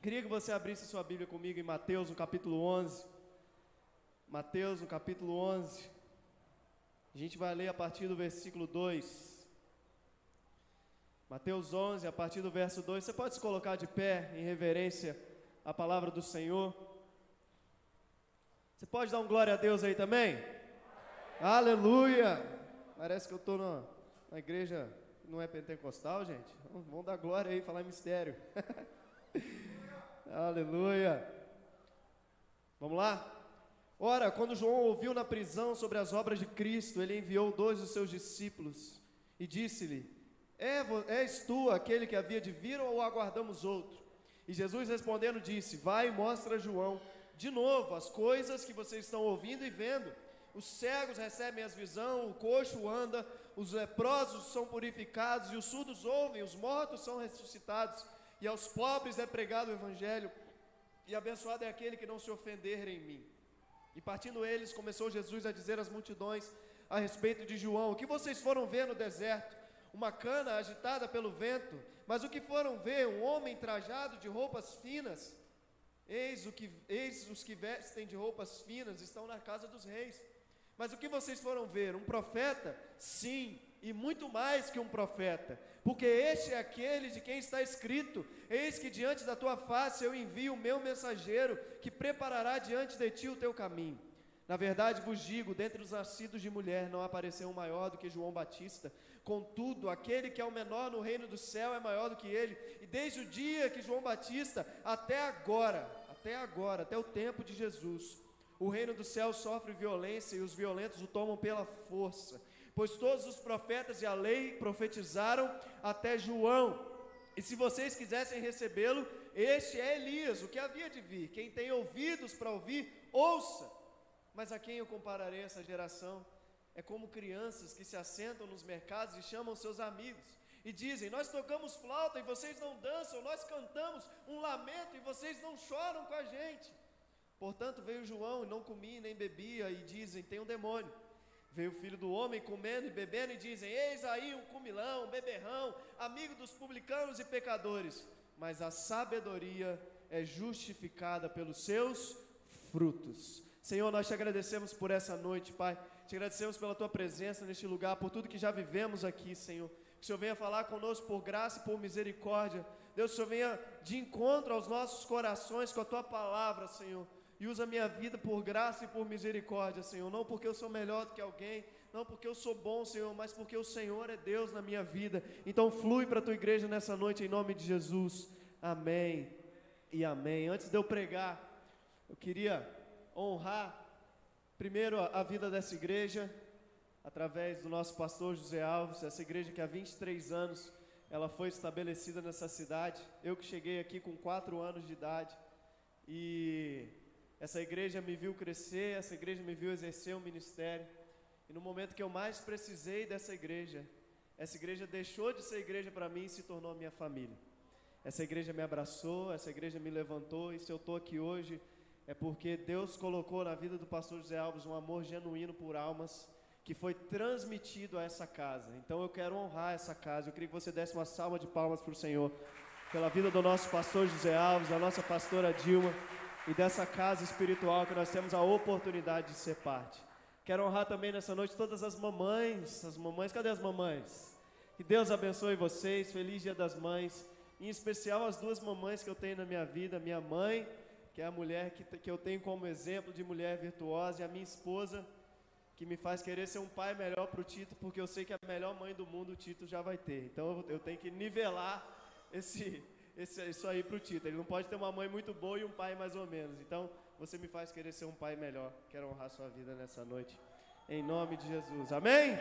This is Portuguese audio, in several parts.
Queria que você abrisse sua Bíblia comigo em Mateus, no capítulo 11. Mateus, no capítulo 11. A gente vai ler a partir do versículo 2. Mateus 11, a partir do verso 2. Você pode se colocar de pé em reverência à palavra do Senhor. Você pode dar um glória a Deus aí também? Aleluia! Parece que eu estou na igreja, não é pentecostal, gente? Vamos dar glória aí, falar em mistério. Aleluia! Vamos lá? Ora, quando João ouviu na prisão sobre as obras de Cristo, ele enviou 2 dos seus discípulos e disse-lhe: És tu aquele que havia de vir ou aguardamos outro? E Jesus respondendo disse: Vai e mostra a João de novo as coisas que vocês estão ouvindo e vendo. Os cegos recebem as visões, o coxo anda, os leprosos são purificados, e os surdos ouvem, os mortos são ressuscitados, e aos pobres é pregado o evangelho, e abençoado é aquele que não se ofender em mim. E partindo eles, começou Jesus a dizer às multidões a respeito de João: O que vocês foram ver no deserto? Uma cana agitada pelo vento? Mas o que foram ver? Um homem trajado de roupas finas? Eis os que vestem de roupas finas estão na casa dos reis. Mas o que vocês foram ver? Um profeta? Sim, e muito mais que um profeta, porque este é aquele de quem está escrito: Eis que diante da tua face eu envio o meu mensageiro, que preparará diante de ti o teu caminho. Na verdade vos digo, dentre os nascidos de mulher não apareceu um maior do que João Batista. Contudo, aquele que é o menor no reino do céu é maior do que ele. E desde o dia que João Batista até agora, até o tempo de Jesus, o reino do céu sofre violência e os violentos o tomam pela força. Pois todos os profetas e a lei profetizaram até João. E se vocês quisessem recebê-lo, este é Elias, o que havia de vir. Quem tem ouvidos para ouvir, ouça. Mas a quem eu compararei essa geração? É como crianças que se assentam nos mercados e chamam seus amigos e dizem: Nós tocamos flauta e vocês não dançam, nós cantamos um lamento e vocês não choram com a gente. Portanto veio João e não comia nem bebia, e dizem: Tem um demônio. Veio o filho do homem comendo e bebendo, e dizem: Eis aí um comilão, um beberrão, amigo dos publicanos e pecadores. Mas a sabedoria é justificada pelos seus frutos. Senhor, nós te agradecemos por essa noite, Pai. Te agradecemos pela tua presença neste lugar, por tudo que já vivemos aqui, Senhor. Que o Senhor venha falar conosco por graça e por misericórdia. Deus, que o Senhor venha de encontro aos nossos corações com a tua palavra, Senhor. E usa a minha vida por graça e por misericórdia, Senhor. Não porque eu sou melhor do que alguém, não porque eu sou bom, Senhor, mas porque o Senhor é Deus na minha vida. Então flui para a tua igreja nessa noite, em nome de Jesus. Amém e amém. Antes de eu pregar, eu queria honrar primeiro a vida dessa igreja, através do nosso pastor José Alves. Essa igreja que há 23 anos, ela foi estabelecida nessa cidade. Eu que cheguei aqui com 4 anos de idade, e essa igreja me viu crescer, essa igreja me viu exercer o ministério, e no momento que eu mais precisei dessa igreja, essa igreja deixou de ser igreja para mim e se tornou minha família. Essa igreja me abraçou, essa igreja me levantou, e se eu estou aqui hoje, é porque Deus colocou na vida do pastor José Alves um amor genuíno por almas, que foi transmitido a essa casa. Então eu quero honrar essa casa. Eu queria que você desse uma salva de palmas para o Senhor, pela vida do nosso pastor José Alves, da nossa pastora Dilma, e dessa casa espiritual que nós temos a oportunidade de ser parte. Quero honrar também nessa noite todas as mamães, cadê as mamães? Que Deus abençoe vocês, feliz Dia das Mães, em especial as 2 mamães que eu tenho na minha vida, minha mãe, que é a mulher que eu tenho como exemplo de mulher virtuosa, e a minha esposa, que me faz querer ser um pai melhor para o Tito, porque eu sei que a melhor mãe do mundo o Tito já vai ter. Então eu tenho que nivelar isso aí para o Tito. Ele não pode ter uma mãe muito boa e um pai mais ou menos. Então você me faz querer ser um pai melhor. Quero honrar sua vida nessa noite, em nome de Jesus. Amém?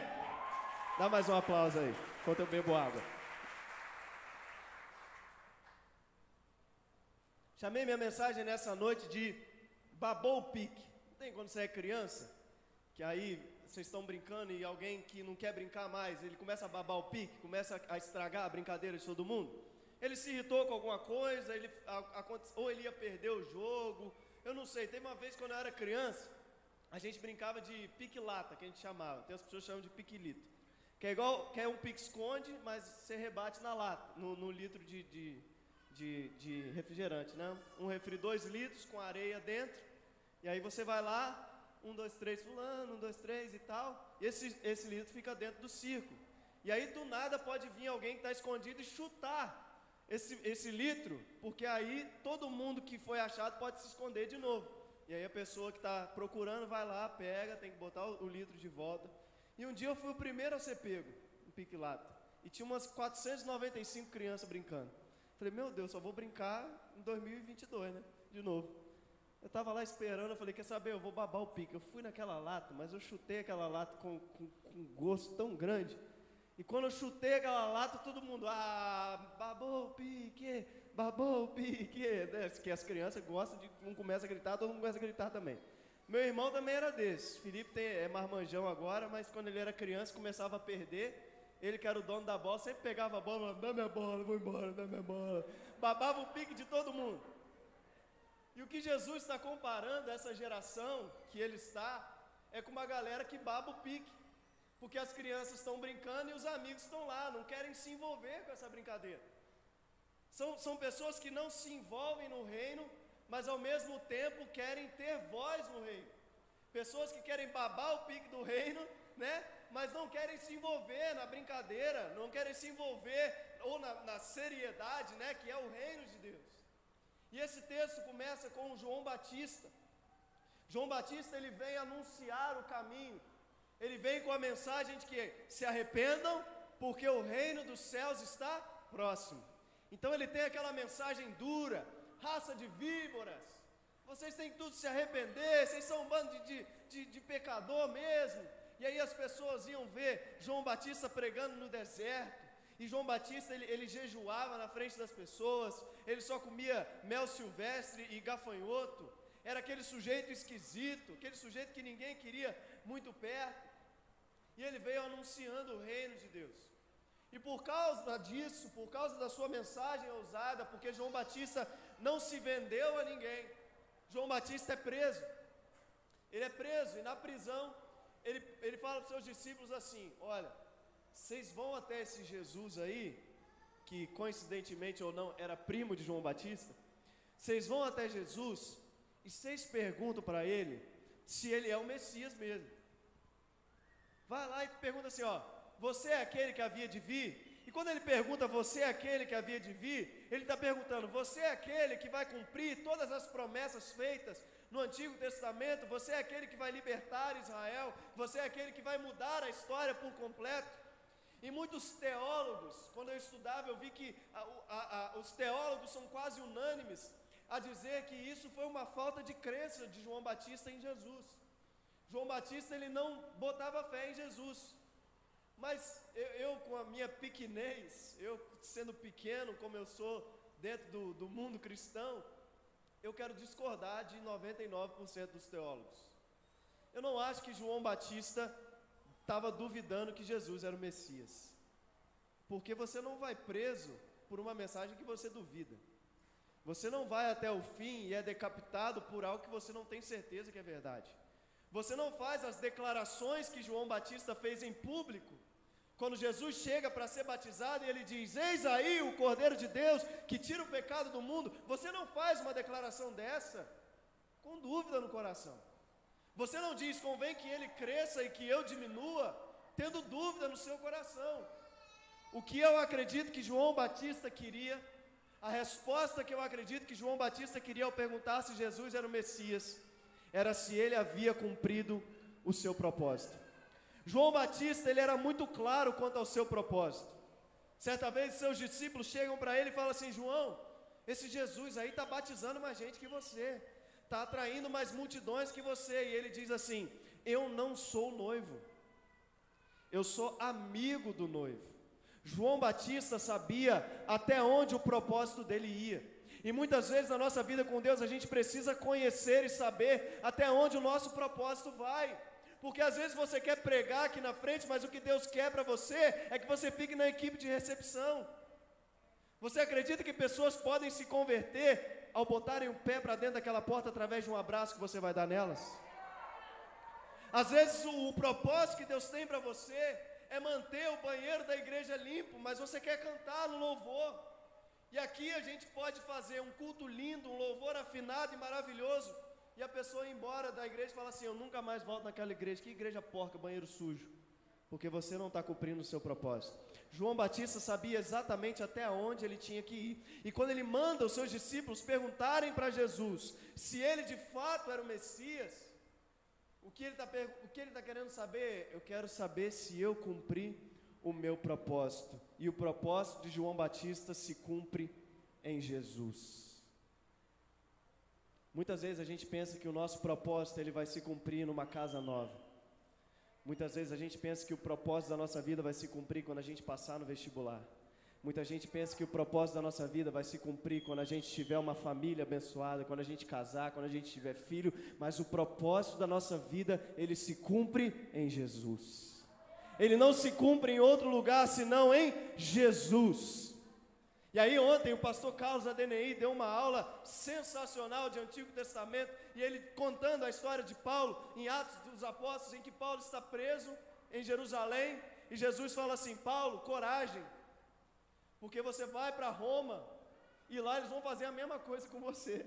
Dá mais um aplauso aí, enquanto eu bebo água. Chamei minha mensagem nessa noite de babou o pique. Não tem quando você é criança, que aí vocês estão brincando e alguém que não quer brincar mais, ele começa a babar o pique, começa a estragar a brincadeira de todo mundo. Ele se irritou com alguma coisa, ou ele ia perder o jogo, eu não sei. Tem uma vez quando eu era criança, a gente brincava de pique-lata, que a gente chamava. Tem as pessoas que chamam de pique-lito, que é igual, que é um pique-esconde, mas você rebate na lata, no litro de de refrigerante, né? Um refri 2 litros com areia dentro, e aí você vai lá, 1, 2, 3 fulano, 1, 2, 3 e tal, e esse litro fica dentro do círculo. E aí do nada pode vir alguém que está escondido e chutar esse litro, porque aí todo mundo que foi achado pode se esconder de novo. E aí a pessoa que está procurando vai lá, pega, tem que botar o litro de volta. E um dia eu fui o primeiro a ser pego, no Pique Lata, e tinha umas 495 crianças brincando. Falei, meu Deus, só vou brincar em 2022, né? De novo. Eu estava lá esperando, eu falei, quer saber, eu vou babar o pique. Eu fui naquela lata, mas eu chutei aquela lata com um gosto tão grande. E quando eu chutei aquela lata, todo mundo, babou o pique, babou o pique. Que as crianças gostam de, um começa a gritar, todo mundo começa a gritar também. Meu irmão também era desse. Felipe é marmanjão agora, mas quando ele era criança, começava a perder. Ele que era o dono da bola, sempre pegava a bola, dá minha bola, vou embora, dá minha bola. Babava o pique de todo mundo. E o que Jesus está comparando, essa geração que ele está, é com uma galera que baba o pique. Porque as crianças estão brincando e os amigos estão lá, não querem se envolver com essa brincadeira. São pessoas que não se envolvem no reino, mas ao mesmo tempo querem ter voz no reino. Pessoas que querem babar o pique do reino, né? Mas não querem se envolver na brincadeira, não querem se envolver ou na seriedade, né? Que é o reino de Deus. E esse texto começa com João Batista. João Batista, ele vem anunciar o caminho. Ele vem com a mensagem de que se arrependam, porque o reino dos céus está próximo. Então ele tem aquela mensagem dura, raça de víboras, vocês têm que tudo se arrepender, vocês são um bando de pecador mesmo. E aí as pessoas iam ver João Batista pregando no deserto, e João Batista ele jejuava na frente das pessoas, ele só comia mel silvestre e gafanhoto, era aquele sujeito esquisito, aquele sujeito que ninguém queria muito perto, e ele veio anunciando o reino de Deus. E por causa disso, por causa da sua mensagem ousada, porque João Batista não se vendeu a ninguém, João Batista é preso, ele é preso, e na prisão, ele fala para os seus discípulos assim, olha, vocês vão até esse Jesus aí, que coincidentemente ou não, era primo de João Batista, vocês vão até Jesus, e vocês perguntam para ele, se ele é o Messias mesmo, vai lá e pergunta assim, ó, você é aquele que havia de vir? E quando ele pergunta, você é aquele que havia de vir, ele está perguntando, você é aquele que vai cumprir todas as promessas feitas no Antigo Testamento? Você é aquele que vai libertar Israel? Você é aquele que vai mudar a história por completo? E muitos teólogos, quando eu estudava, eu vi que os teólogos são quase unânimes a dizer que isso foi uma falta de crença de João Batista em Jesus. João Batista, ele não botava fé em Jesus. Mas eu com a minha pequenez, eu sendo pequeno como eu sou dentro do mundo cristão, eu quero discordar de 99% dos teólogos. Eu não acho que João Batista estava duvidando que Jesus era o Messias, porque você não vai preso por uma mensagem que você duvida. Você não vai até o fim e é decapitado por algo que você não tem certeza que é verdade. Você não faz as declarações que João Batista fez em público, quando Jesus chega para ser batizado e ele diz, eis aí o Cordeiro de Deus que tira o pecado do mundo. Você não faz uma declaração dessa com dúvida no coração. Você não diz, convém que ele cresça e que eu diminua, tendo dúvida no seu coração. O que eu acredito que João Batista queria, a resposta que eu acredito que João Batista queria ao perguntar se Jesus era o Messias, era se ele havia cumprido o seu propósito. João Batista, ele era muito claro quanto ao seu propósito. Certa vez seus discípulos chegam para ele e falam assim, João, esse Jesus aí está batizando mais gente que você, está atraindo mais multidões que você, e ele diz assim, eu não sou noivo, eu sou amigo do noivo. João Batista sabia até onde o propósito dele ia, e muitas vezes na nossa vida com Deus a gente precisa conhecer e saber até onde o nosso propósito vai, porque às vezes você quer pregar aqui na frente, mas o que Deus quer para você é que você fique na equipe de recepção. Você acredita que pessoas podem se converter ao botarem o pé para dentro daquela porta através de um abraço que você vai dar nelas? Às vezes o propósito que Deus tem para você é manter o banheiro da igreja limpo, mas você quer cantar no louvor. E aqui a gente pode fazer um culto lindo, um louvor afinado e maravilhoso, e a pessoa ir embora da igreja e falar assim: eu nunca mais volto naquela igreja. Que igreja porca, banheiro sujo. Porque você não está cumprindo o seu propósito. João Batista sabia exatamente até onde ele tinha que ir. E quando ele manda os seus discípulos perguntarem para Jesus se ele de fato era o Messias, o que ele está querendo saber? Eu quero saber se eu cumpri o meu propósito. E o propósito de João Batista se cumpre em Jesus. Muitas vezes a gente pensa que o nosso propósito ele vai se cumprir numa casa nova. Muitas vezes a gente pensa que o propósito da nossa vida vai se cumprir quando a gente passar no vestibular. Muita gente pensa que o propósito da nossa vida vai se cumprir quando a gente tiver uma família abençoada, quando a gente casar, quando a gente tiver filho. Mas o propósito da nossa vida, ele se cumpre em Jesus. Ele não se cumpre em outro lugar senão em Jesus. E aí ontem o pastor Carlos Adenei deu uma aula sensacional de Antigo Testamento, e ele contando a história de Paulo em Atos dos Apóstolos, em que Paulo está preso em Jerusalém, e Jesus fala assim: Paulo, coragem, porque você vai para Roma, e lá eles vão fazer a mesma coisa com você.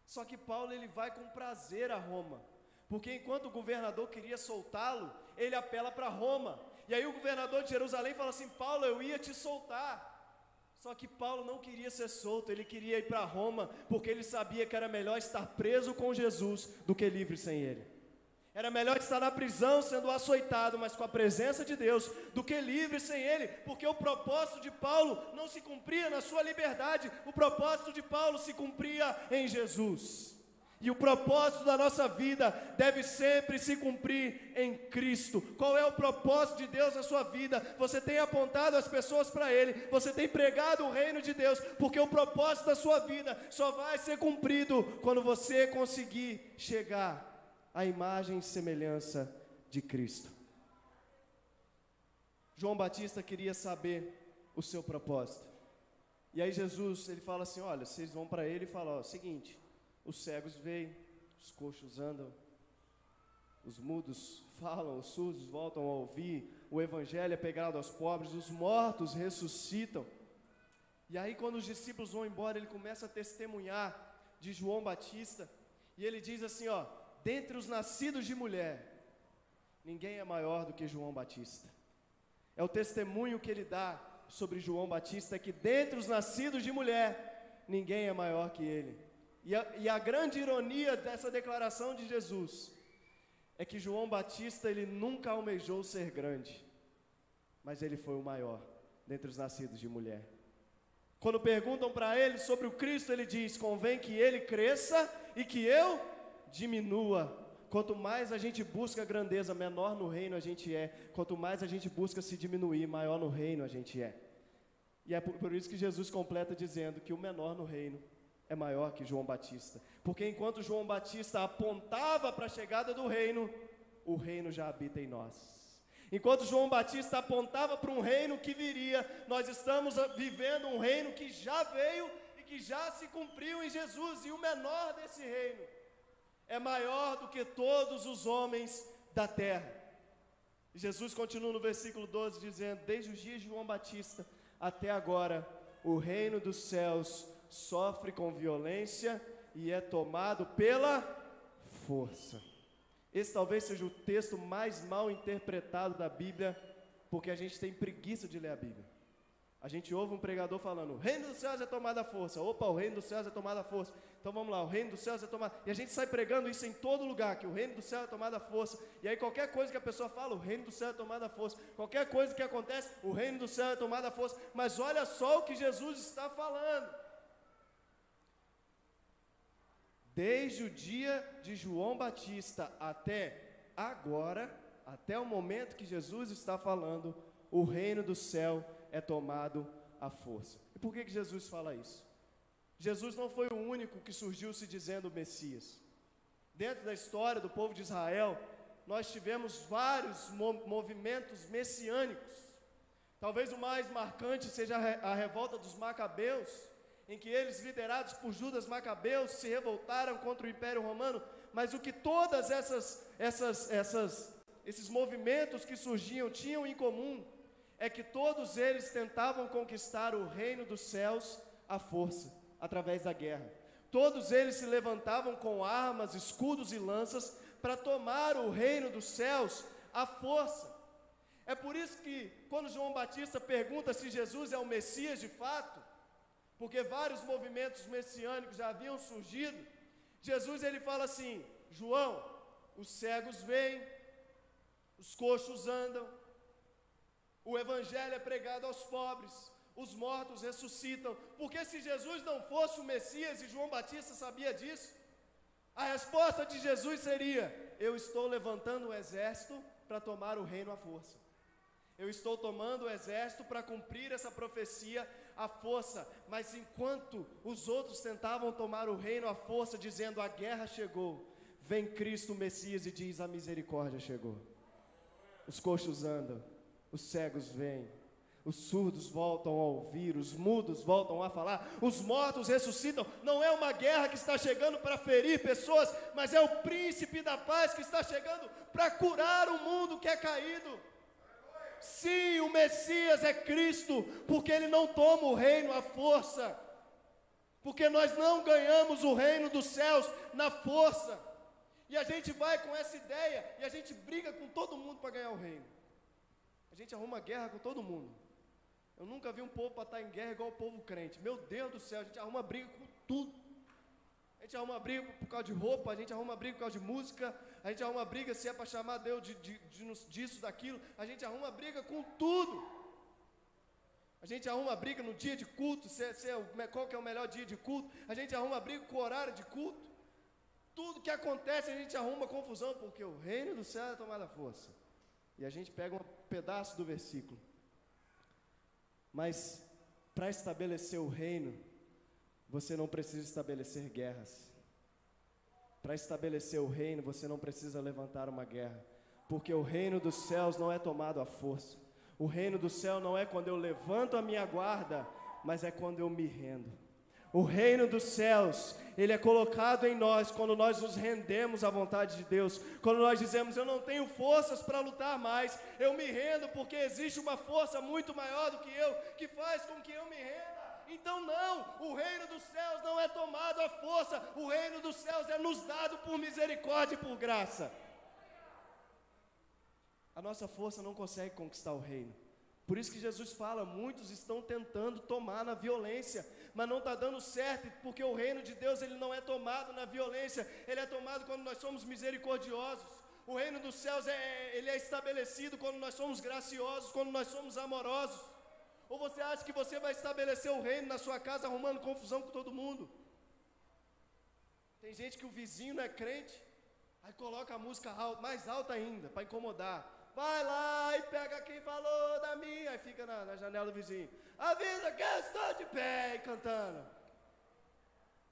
Só que Paulo ele vai com prazer a Roma, porque enquanto o governador queria soltá-lo, ele apela para Roma, e aí o governador de Jerusalém fala assim: Paulo, eu ia te soltar. Só que Paulo não queria ser solto, ele queria ir para Roma, porque ele sabia que era melhor estar preso com Jesus do que livre sem ele. Era melhor estar na prisão sendo açoitado, mas com a presença de Deus, do que livre sem ele, porque o propósito de Paulo não se cumpria na sua liberdade, o propósito de Paulo se cumpria em Jesus. E o propósito da nossa vida deve sempre se cumprir em Cristo. Qual é o propósito de Deus na sua vida? Você tem apontado as pessoas para Ele, você tem pregado o reino de Deus, porque o propósito da sua vida só vai ser cumprido quando você conseguir chegar à imagem e semelhança de Cristo. João Batista queria saber o seu propósito. E aí Jesus, ele fala assim: olha, vocês vão para ele e falam, ó, seguinte, os cegos veem, os coxos andam, os mudos falam, os surdos voltam a ouvir, o evangelho é pregado aos pobres, os mortos ressuscitam. E aí quando os discípulos vão embora, ele começa a testemunhar de João Batista, e ele diz assim, ó: dentre os nascidos de mulher, ninguém é maior do que João Batista. É o testemunho que ele dá sobre João Batista, que dentre os nascidos de mulher, ninguém é maior que ele. E a grande ironia dessa declaração de Jesus é que João Batista, ele nunca almejou ser grande, mas ele foi o maior dentre os nascidos de mulher. Quando perguntam para ele sobre o Cristo, ele diz: convém que ele cresça e que eu diminua. Quanto mais a gente busca grandeza, menor no reino a gente é. Quanto mais a gente busca se diminuir, maior no reino a gente é. E é por isso que Jesus completa dizendo que o menor no reino é maior que João Batista, porque enquanto João Batista apontava para a chegada do reino, o reino já habita em nós. Enquanto João Batista apontava para um reino que viria, nós estamos vivendo um reino que já veio e que já se cumpriu em Jesus, e o menor desse reino é maior do que todos os homens da terra. E Jesus continua no versículo 12 dizendo: desde os dias de João Batista até agora, o reino dos céus sofre com violência e é tomado pela força. Esse talvez seja o texto mais mal interpretado da Bíblia, porque a gente tem preguiça de ler a Bíblia. A gente ouve um pregador falando: o reino dos céus é tomado à força. Opa, o reino dos céus é tomado à força. Então vamos lá, o reino dos céus é tomado. E a gente sai pregando isso em todo lugar, que o reino do céu é tomado à força. E aí qualquer coisa que a pessoa fala, o reino do céu é tomado à força. Qualquer coisa que acontece, o reino do céu é tomado à força. Mas olha só o que Jesus está falando. Desde o dia de João Batista até agora, até o momento que Jesus está falando, o reino do céu é tomado à força. E por que Jesus fala isso? Jesus não foi o único que surgiu se dizendo Messias. Dentro da história do povo de Israel, nós tivemos vários movimentos messiânicos. Talvez o mais marcante seja a revolta dos Macabeus, em que eles, liderados por Judas Macabeus, se revoltaram contra o Império Romano. Mas o que todas esses movimentos que surgiam tinham em comum é que todos eles tentavam conquistar o reino dos céus à força, através da guerra. Todos eles se levantavam com armas, escudos e lanças para tomar o reino dos céus à força. É por isso que, quando João Batista pergunta se Jesus é o Messias de fato, porque vários movimentos messiânicos já haviam surgido, Jesus ele fala assim: João, os cegos veem, os coxos andam, o evangelho é pregado aos pobres, os mortos ressuscitam. Porque se Jesus não fosse o Messias, e João Batista sabia disso, a resposta de Jesus seria: eu estou levantando um exército para tomar o reino à força. Eu estou tomando o exército para cumprir essa profecia à força. Mas enquanto os outros tentavam tomar o reino à força, dizendo: a guerra chegou, vem Cristo o Messias e diz: a misericórdia chegou. Os coxos andam, os cegos veem, os surdos voltam a ouvir, os mudos voltam a falar, os mortos ressuscitam. Não é uma guerra que está chegando para ferir pessoas, mas é o príncipe da paz que está chegando para curar o mundo que é caído. Sim, o Messias é Cristo, porque Ele não toma o reino à força, porque nós não ganhamos o reino dos céus na força, e a gente vai com essa ideia, e a gente briga com todo mundo para ganhar o reino, a gente arruma guerra com todo mundo. Eu nunca vi um povo para estar em guerra igual o povo crente. Meu Deus do céu, a gente arruma briga com tudo. A gente arruma briga por causa de roupa, a gente arruma briga por causa de música, a gente arruma briga se é para chamar Deus disso, daquilo, a gente arruma briga com tudo. A gente arruma briga no dia de culto, qual que é o melhor dia de culto, a gente arruma briga com o horário de culto. Tudo que acontece a gente arruma confusão, porque o reino do céu é tomado à força. E a gente pega um pedaço do versículo. Mas para estabelecer o reino, você não precisa estabelecer guerras. Para estabelecer o reino, você não precisa levantar uma guerra, porque o reino dos céus não é tomado à força. O reino do céu não é quando eu levanto a minha guarda, mas é quando eu me rendo. O reino dos céus, ele é colocado em nós quando nós nos rendemos à vontade de Deus, quando nós dizemos: eu não tenho forças para lutar mais, eu me rendo porque existe uma força muito maior do que eu, que faz com que eu me renda. Então não, o reino dos céus não é tomado à força, o reino dos céus é nos dado por misericórdia e por graça. A nossa força não consegue conquistar o reino. Por isso que Jesus fala: muitos estão tentando tomar na violência, mas não está dando certo, porque o reino de Deus ele não é tomado na violência, ele é tomado quando nós somos misericordiosos. O reino dos céus ele é estabelecido quando nós somos graciosos, quando nós somos amorosos. Ou você acha que você vai estabelecer o reino na sua casa arrumando confusão com todo mundo? Tem gente que o vizinho não é crente, aí coloca a música mais alta ainda, para incomodar. Vai lá e pega quem falou da minha, aí fica na janela do vizinho: avisa que eu estou de pé, e cantando.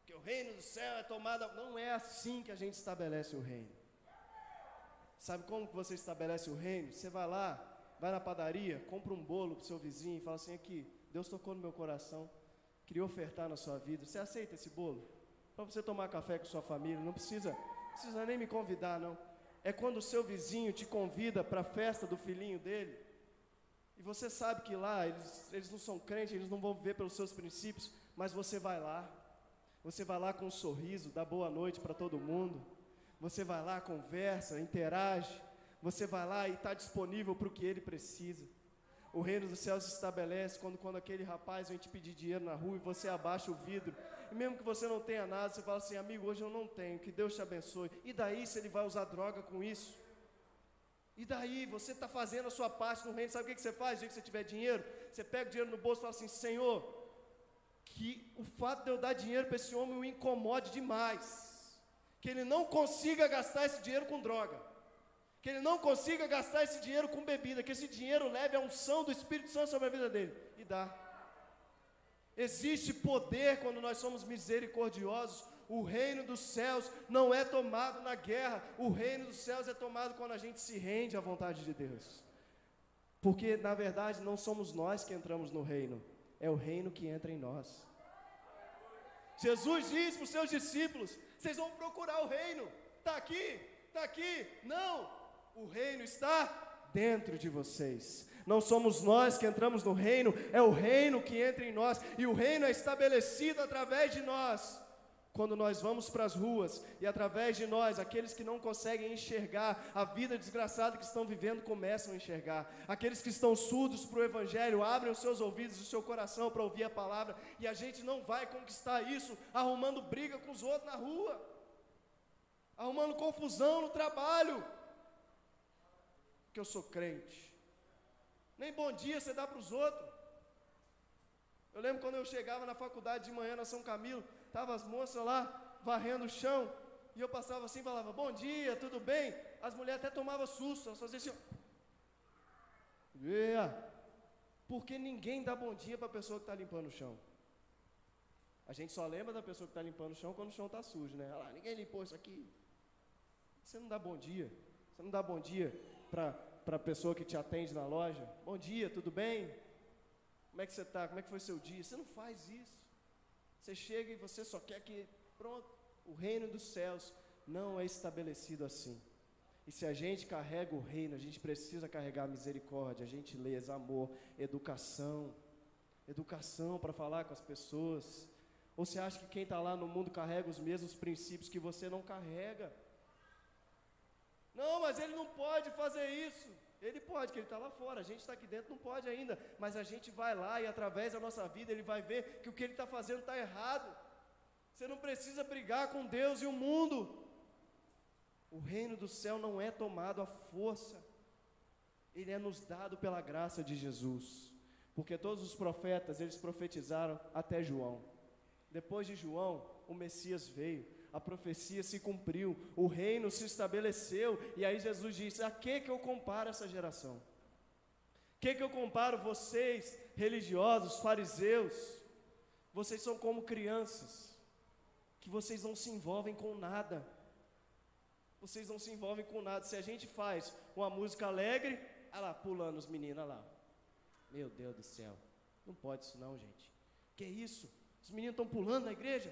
Que o reino do céu é tomado. Não é assim que a gente estabelece o reino. Sabe como que você estabelece o reino? Você vai lá, vai na padaria, compra um bolo para o seu vizinho e fala assim: aqui, Deus tocou no meu coração, queria ofertar na sua vida. Você aceita esse bolo? Para você tomar café com sua família, não precisa nem me convidar, não. É quando o seu vizinho te convida para a festa do filhinho dele, e você sabe que lá eles não são crentes, eles não vão viver pelos seus princípios, mas você vai lá com um sorriso, dá boa noite para todo mundo, você vai lá, conversa, interage, você vai lá e está disponível para o que ele precisa. O reino dos céus se estabelece quando aquele rapaz vem te pedir dinheiro na rua e você abaixa o vidro, e mesmo que você não tenha nada, você fala assim: amigo, hoje eu não tenho, que Deus te abençoe. E daí se ele vai usar droga com isso? E daí você está fazendo a sua parte no reino. Sabe o que você faz? No dia que você tiver dinheiro, você pega o dinheiro no bolso e fala assim: Senhor, que o fato de eu dar dinheiro para esse homem o incomode demais, que ele não consiga gastar esse dinheiro com droga, que ele não consiga gastar esse dinheiro com bebida, que esse dinheiro leve a unção do Espírito Santo sobre a vida dele. E dá. Existe poder quando nós somos misericordiosos. O reino dos céus não é tomado na guerra, o reino dos céus é tomado quando a gente se rende à vontade de Deus. Porque na verdade não somos nós que entramos no reino, é o reino que entra em nós. Jesus disse para os seus discípulos: vocês vão procurar o reino, está aqui, não, o reino está dentro de vocês. Não somos nós que entramos no reino, é o reino que entra em nós, e o reino é estabelecido através de nós. Quando nós vamos para as ruas, e através de nós, aqueles que não conseguem enxergar a vida desgraçada que estão vivendo, começam a enxergar. Aqueles que estão surdos para o Evangelho, abrem os seus ouvidos e o seu coração para ouvir a palavra, e a gente não vai conquistar isso arrumando briga com os outros na rua, arrumando confusão no trabalho, porque eu sou crente. Nem bom dia você dá para os outros. Eu lembro quando eu chegava na faculdade de manhã na São Camilo, estavam as moças lá, varrendo o chão, e eu passava assim e falava, bom dia, tudo bem? As mulheres até tomavam susto, elas faziam assim, porque ninguém dá bom dia para a pessoa que está limpando o chão. A gente só lembra da pessoa que está limpando o chão quando o chão está sujo, né? Olha lá, ninguém limpou isso aqui. Você não dá bom dia, você não dá bom dia para a pessoa que te atende na loja, bom dia, tudo bem? Como é que você está? Como é que foi seu dia? Você não faz isso. Você chega e você só quer que, pronto, o reino dos céus não é estabelecido assim. E se a gente carrega o reino, a gente precisa carregar misericórdia, gentileza, amor, educação para falar com as pessoas. Ou você acha que quem está lá no mundo carrega os mesmos princípios que você não carrega? Não, mas ele não pode fazer isso. Ele pode, porque ele está lá fora, a gente está aqui dentro, não pode ainda, mas a gente vai lá e através da nossa vida ele vai ver que o que ele está fazendo está errado. Você não precisa brigar com Deus e o mundo. O reino do céu não é tomado à força, ele é nos dado pela graça de Jesus, porque todos os profetas, eles profetizaram até João. Depois de João, o Messias veio, a profecia se cumpriu, o reino se estabeleceu, e aí Jesus disse, a que eu comparo essa geração? Que eu comparo vocês, religiosos, fariseus? Vocês são como crianças, que vocês não se envolvem com nada, vocês não se envolvem com nada. Se a gente faz uma música alegre, olha lá, pulando os meninos, olha lá, meu Deus do céu, não pode isso não, gente, que isso? Os meninos estão pulando na igreja?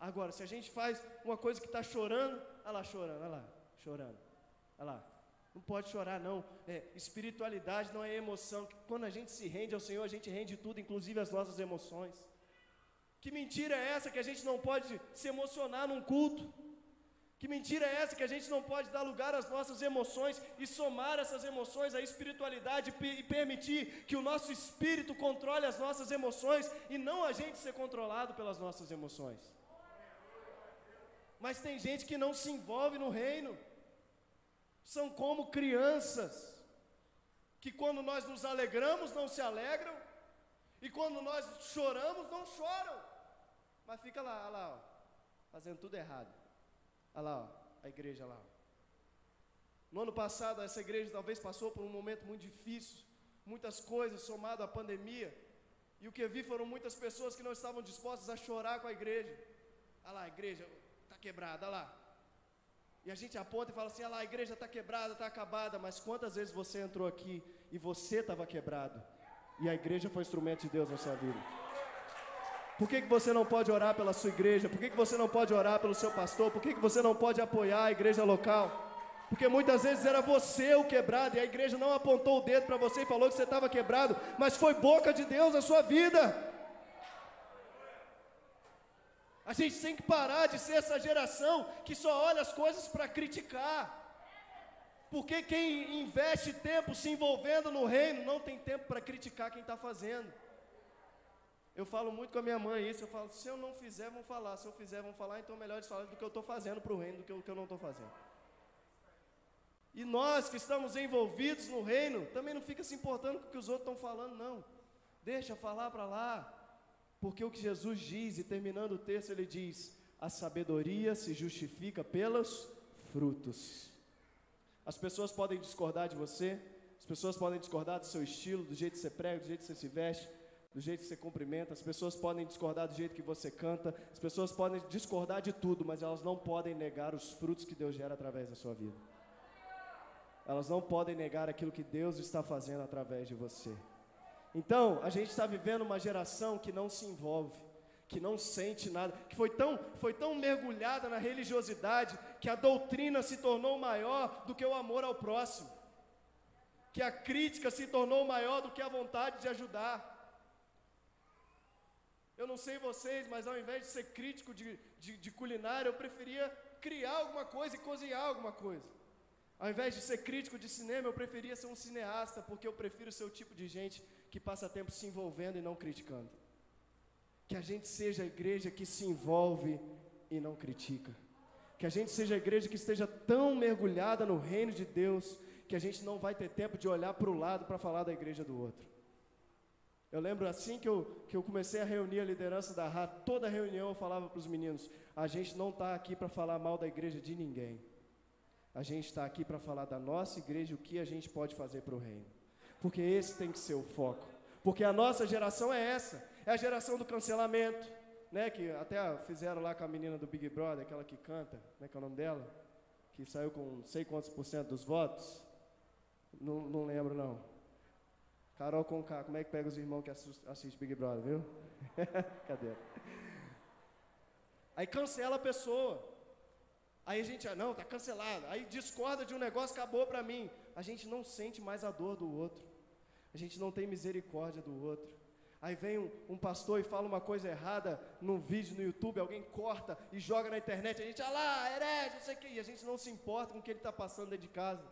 Agora, se a gente faz uma coisa que está chorando, olha lá chorando, olha lá, chorando, olha lá, não pode chorar não, espiritualidade não é emoção, quando a gente se rende ao Senhor, a gente rende tudo, inclusive as nossas emoções. Que mentira é essa que a gente não pode se emocionar num culto? Que mentira é essa que a gente não pode dar lugar às nossas emoções e somar essas emoções à espiritualidade e permitir que o nosso espírito controle as nossas emoções e não a gente ser controlado pelas nossas emoções? Mas tem gente que não se envolve no reino, são como crianças, que quando nós nos alegramos não se alegram, e quando nós choramos não choram, mas fica lá, olha lá, ó, fazendo tudo errado. Olha lá, ó, a igreja lá. No ano passado, essa igreja talvez passou por um momento muito difícil, muitas coisas somado à pandemia, e o que vi foram muitas pessoas que não estavam dispostas a chorar com a igreja. Olha lá, a igreja está quebrada, olha lá. E a gente aponta e fala assim, olha lá, a igreja está quebrada, está acabada, mas quantas vezes você entrou aqui e você estava quebrado, e a igreja foi instrumento de Deus na sua vida? Por que você não pode orar pela sua igreja? Por que você não pode orar pelo seu pastor? Por que você não pode apoiar a igreja local? Porque muitas vezes era você o quebrado, e a igreja não apontou o dedo para você e falou que você estava quebrado, mas foi boca de Deus na sua vida. A gente tem que parar de ser essa geração que só olha as coisas para criticar. Porque quem investe tempo se envolvendo no reino não tem tempo para criticar quem está fazendo. Eu falo muito com a minha mãe isso, eu falo, se eu não fizer, vão falar, se eu fizer, vão falar, então melhor eles falarem do que eu estou fazendo para o reino, do que o que eu não estou fazendo. E nós que estamos envolvidos no reino, também não fica se importando com o que os outros estão falando, não. Deixa falar para lá, porque o que Jesus diz, e terminando o texto, ele diz, a sabedoria se justifica pelos frutos. As pessoas podem discordar de você, as pessoas podem discordar do seu estilo, do jeito que você prega, do jeito que você se veste, do jeito que você cumprimenta, as pessoas podem discordar do jeito que você canta, as pessoas podem discordar de tudo, mas elas não podem negar os frutos que Deus gera através da sua vida. Elas não podem negar aquilo que Deus está fazendo através de você. Então, a gente está vivendo uma geração que não se envolve, que não sente nada, que foi tão mergulhada na religiosidade, que a doutrina se tornou maior do que o amor ao próximo. que a crítica se tornou maior do que a vontade de ajudar. Eu não sei vocês, mas ao invés de ser crítico de culinária, eu preferia criar alguma coisa e cozinhar alguma coisa. Ao invés de ser crítico de cinema, eu preferia ser um cineasta, porque eu prefiro ser o tipo de gente que passa tempo se envolvendo e não criticando. Que a gente seja a igreja que se envolve e não critica. Que a gente seja a igreja que esteja tão mergulhada no reino de Deus, que a gente não vai ter tempo de olhar para o lado para falar da igreja do outro. Eu lembro assim que eu comecei a reunir a liderança da RA, toda reunião eu falava para os meninos, a gente não está aqui para falar mal da igreja de ninguém. A gente está aqui para falar da nossa igreja, o que a gente pode fazer para o reino. Porque esse tem que ser o foco. Porque a nossa geração é essa, é a geração do cancelamento, né? Que até fizeram lá com a menina do Big Brother, aquela que canta, como é que é o nome dela? Que saiu com não sei quantos % dos votos. Não lembro não. Carol Conká, como é que pega os irmãos que assistem Big Brother, viu? Cadê? Aí cancela a pessoa. Aí a gente, não, tá cancelado. Aí discorda de um negócio, acabou pra mim. A gente não sente mais a dor do outro. A gente não tem misericórdia do outro. Aí vem um pastor e fala uma coisa errada num vídeo no YouTube, alguém corta e joga na internet, a gente, lá, herege, não sei o que, e a gente não se importa com o que ele está passando dentro de casa.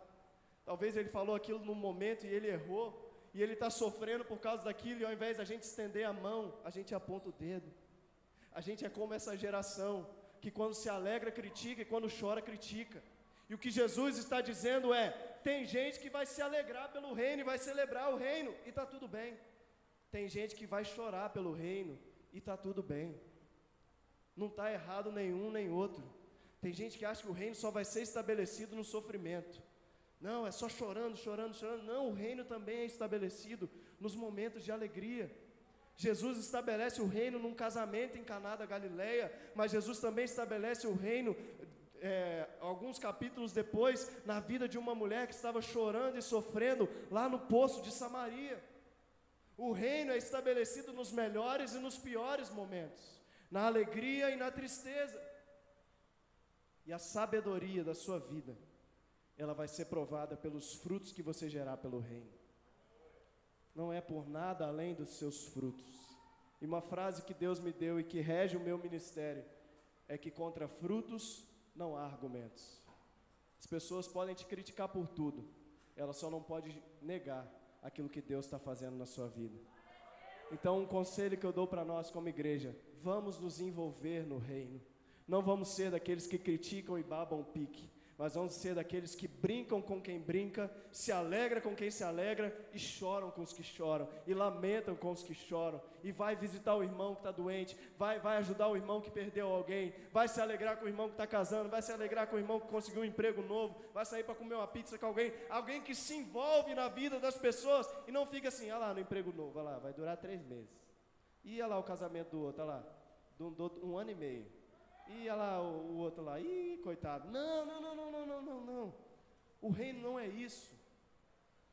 Talvez ele falou aquilo num momento e ele errou, e ele está sofrendo por causa daquilo, e ao invés da gente estender a mão, a gente aponta o dedo. A gente é como essa geração, que quando se alegra critica e quando chora critica. E o que Jesus está dizendo é, tem gente que vai se alegrar pelo reino e vai celebrar o reino, e está tudo bem. Tem gente que vai chorar pelo reino, e está tudo bem. Não está errado nenhum nem outro. Tem gente que acha que o reino só vai ser estabelecido no sofrimento. Não, é só chorando, chorando, chorando. Não, o reino também é estabelecido nos momentos de alegria. Jesus estabelece o reino num casamento em Caná da Galileia, mas Jesus também estabelece o reino, alguns capítulos depois, na vida de uma mulher que estava chorando e sofrendo lá no poço de Samaria. O reino é estabelecido nos melhores e nos piores momentos, na alegria e na tristeza. E a sabedoria da sua vida, ela vai ser provada pelos frutos que você gerar pelo reino. Não é por nada além dos seus frutos. E uma frase que Deus me deu e que rege o meu ministério é que contra frutos não há argumentos. As pessoas podem te criticar por tudo, elas só não podem negar aquilo que Deus está fazendo na sua vida. Então, um conselho que eu dou para nós como igreja, vamos nos envolver no reino. Não vamos ser daqueles que criticam e babam o pique, mas vamos ser daqueles que brincam com quem brinca, se alegra com quem se alegra e choram com os que choram, e lamentam com os que choram, e vai visitar o irmão que está doente, vai ajudar o irmão que perdeu alguém, vai se alegrar com o irmão que está casando, vai se alegrar com o irmão que conseguiu um emprego novo, vai sair para comer uma pizza com alguém que se envolve na vida das pessoas, e não fica assim, lá no emprego novo, lá, vai durar 3 meses, e lá o casamento do outro, lá, do 1 ano e meio, e olha lá o outro lá, coitado. Não. O reino não é isso.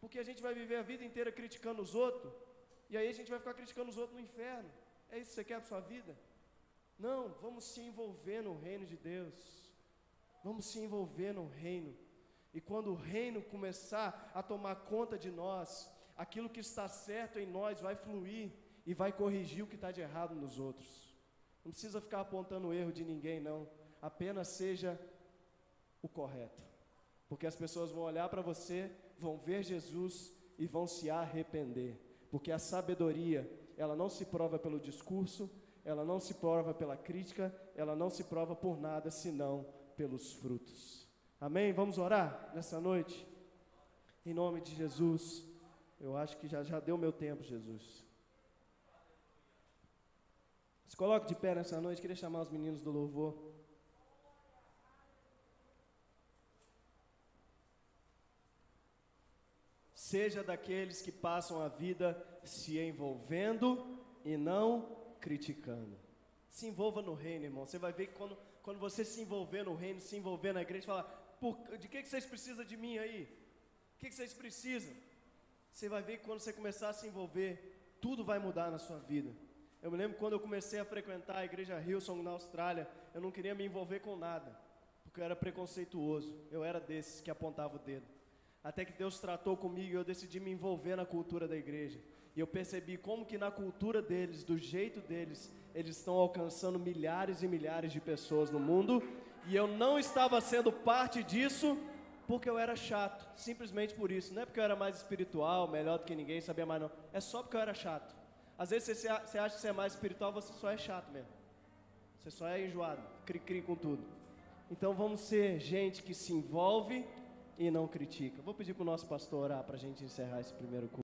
Porque a gente vai viver a vida inteira criticando os outros, e aí a gente vai ficar criticando os outros no inferno. É isso que você quer para a sua vida? Não, vamos se envolver no reino de Deus. Vamos se envolver no reino. E quando o reino começar a tomar conta de nós, aquilo que está certo em nós vai fluir e vai corrigir o que está de errado nos outros. Não precisa ficar apontando o erro de ninguém, não. Apenas seja o correto. Porque as pessoas vão olhar para você, vão ver Jesus e vão se arrepender. Porque a sabedoria, ela não se prova pelo discurso, ela não se prova pela crítica, ela não se prova por nada, senão pelos frutos. Amém? Vamos orar nessa noite? Em nome de Jesus. Eu acho que já deu meu tempo, Jesus. Se coloque de pé nessa noite, queria chamar os meninos do louvor. Seja daqueles que passam a vida se envolvendo e não criticando. Se envolva no reino, irmão. Você vai ver que quando você se envolver no reino, se envolver na igreja, falar, de que vocês precisam de mim aí? O que vocês precisam? Você vai ver que quando você começar a se envolver, tudo vai mudar na sua vida. Eu me lembro quando eu comecei a frequentar a igreja Hillsong na Austrália, eu não queria me envolver com nada, porque eu era preconceituoso, eu era desses que apontava o dedo. Até que Deus tratou comigo e eu decidi me envolver na cultura da igreja. E eu percebi como que na cultura deles, do jeito deles, eles estão alcançando milhares e milhares de pessoas no mundo. E eu não estava sendo parte disso porque eu era chato. Simplesmente por isso. Não é porque eu era mais espiritual, melhor do que ninguém, sabia mais não. É só porque eu era chato. Às vezes você acha que você é mais espiritual, você só é chato mesmo. Você só é enjoado, cri-cri com tudo. Então vamos ser gente que se envolve e não critica. Vou pedir para o nosso pastor orar para a gente encerrar esse primeiro culto.